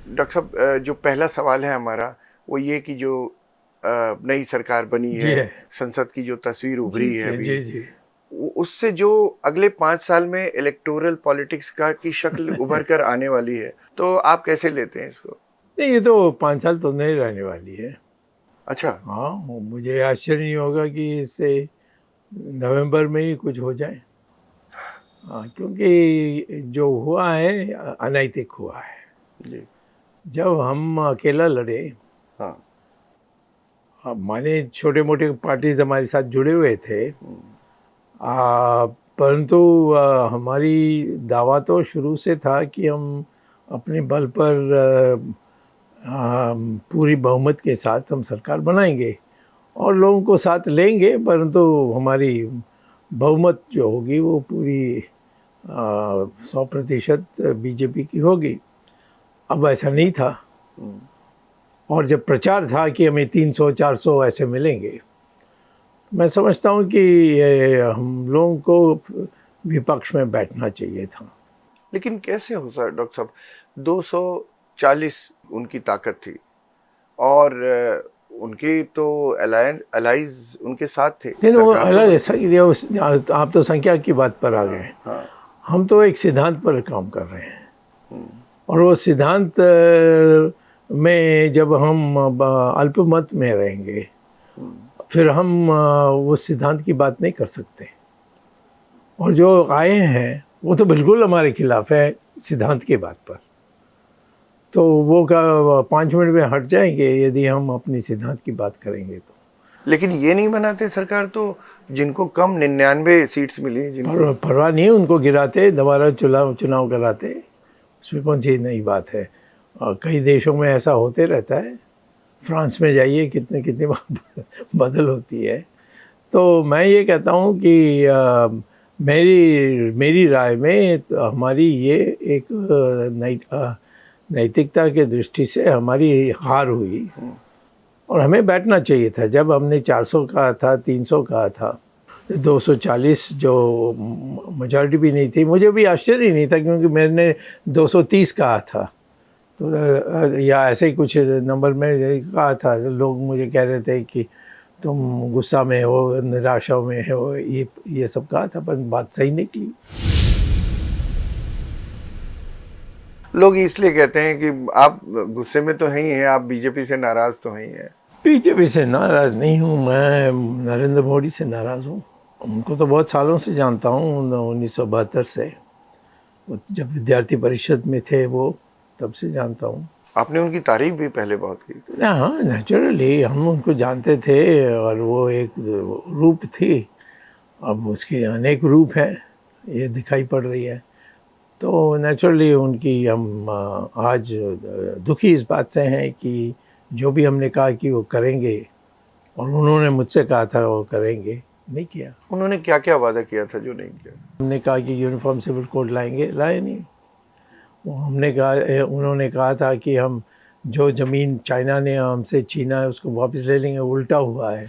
Doctor साहब, जो पहला सवाल है हमारा वो ये कि जो नई सरकार बनी जी है, है। संसद की जो तस्वीर जी उभरी है जी अभी, जी जी। उससे जो अगले 5 साल में इलेक्टोरल पॉलिटिक्स का की शक्ल उभर कर आने वाली है, तो आप कैसे लेते हैं इसको? नहीं, ये तो 5 साल तो नहीं रहने वाली है। अच्छा। हाँ, मुझे आश्चर्य नहीं होगा कि इससे नवंबर में ही कुछ हो जाए। हाँ, क्योंकि जो हुआ है अनैतिक हुआ है। जी। जब हम अकेला लड़े, हाँ। अब माने छोटे मोटे पार्टीज हमारे साथ जुड़े हुए थे, परंतु हमारी दावा तो शुरू से था कि हम अपने बल पर पूरी बहुमत के साथ हम सरकार बनाएंगे और लोगों को साथ लेंगे, परंतु हमारी बहुमत जो होगी वो पूरी 100% बीजेपी की होगी। अब ऐसा नहीं था, और जब प्रचार था कि हमें 300-400 ऐसे मिलेंगे, मैं समझता हूँ कि हम लोगों को विपक्ष में बैठना चाहिए था। लेकिन कैसे हो सर डॉक्टर साहब, 240 उनकी ताकत थी और उनके तो अलाइज उनके साथ थे, लेकिन वो सरकार तो अलग बनती है। है, आप तो संख्या की बात पर आ गए। हाँ। हम तो एक सिद्धांत पर काम कर रहे हैं, और वो सिद्धांत में जब हम अल्पमत में रहेंगे, फिर हम उस सिद्धांत की बात नहीं कर सकते। और जो आए हैं वो तो बिल्कुल हमारे खिलाफ है सिद्धांत की बात पर, तो वो का 5 मिनट में हट जाएंगे यदि हम अपनी सिद्धांत की बात करेंगे तो। लेकिन ये नहीं बनाते सरकार तो, जिनको कम 99 सीट्स मिली, जिनको परवाह नहीं, उनको गिराते, दोबारा चुनाव कराते, उसमें कौन सी नई बात है। कई देशों में ऐसा होते रहता है। फ्रांस में जाइए, कितने कितने बार बदल होती है। तो मैं ये कहता हूँ कि मेरी राय में तो हमारी ये एक नैतिकता के दृष्टि से हमारी हार हुई, और हमें बैठना चाहिए था। जब हमने 400 कहा था, 300 कहा था, 240 जो मेजॉरिटी भी नहीं थी, मुझे भी आश्चर्य नहीं था क्योंकि मैंने 230 कहा था, तो या ऐसे ही कुछ नंबर में कहा था। लोग मुझे कह रहे थे कि तुम गुस्सा में हो, निराशा में हो, ये सब कहा था, पर बात सही निकली। लोग इसलिए कहते हैं कि आप गुस्से में तो हैं ही हैं, आप बीजेपी से नाराज तो हैं ही हैं। बीजेपी से नाराज़ नहीं हूँ, मैं नरेंद्र मोदी से नाराज़ हूँ। उनको तो बहुत सालों से जानता हूँ, 1972 से, जब विद्यार्थी परिषद में थे वो, तब से जानता हूँ। आपने उनकी तारीफ भी पहले बहुत की। हाँ, नेचुरली हम उनको जानते थे, और वो एक रूप थी। अब उसके अनेक रूप हैं, ये दिखाई पड़ रही है। तो नेचुरली उनकी हम आज दुखी इस बात से हैं कि जो भी हमने कहा कि वो करेंगे, और उन्होंने मुझसे कहा था वो करेंगे, नहीं किया। उन्होंने क्या क्या वादा किया था जो नहीं किया? हमने कहा कि यूनिफॉर्म सिविल कोड लाएंगे, लाए नहीं। वो हमने कहा, उन्होंने कहा था कि हम जो ज़मीन चाइना ने हमसे छीना है उसको वापस ले लेंगे, उल्टा हुआ है।